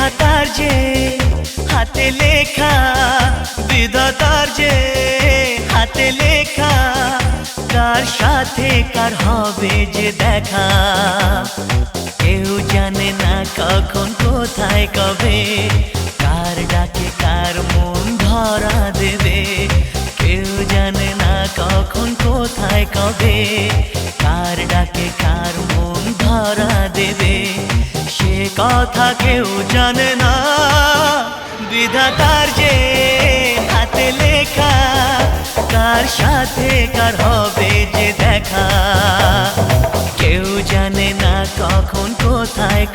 বিধাতার যে হাতে লেখা, বিধাতার যে হাতে লেখা, কার সাথে কার হবে যে দেখা। কেউ জানে না কখন কোথায় কবে, কার ডাকে কার মন ধরা দেবে। কেউ জানে না কখন কোথায় কবে, কার ডাকে কার মন ধরা দেবে। সে কথা কেউ জানে না, বিধাতার যে হাতে লেখা, কার সাথে কার হবে যে দেখা। কেউ জানে না কখন কোথায়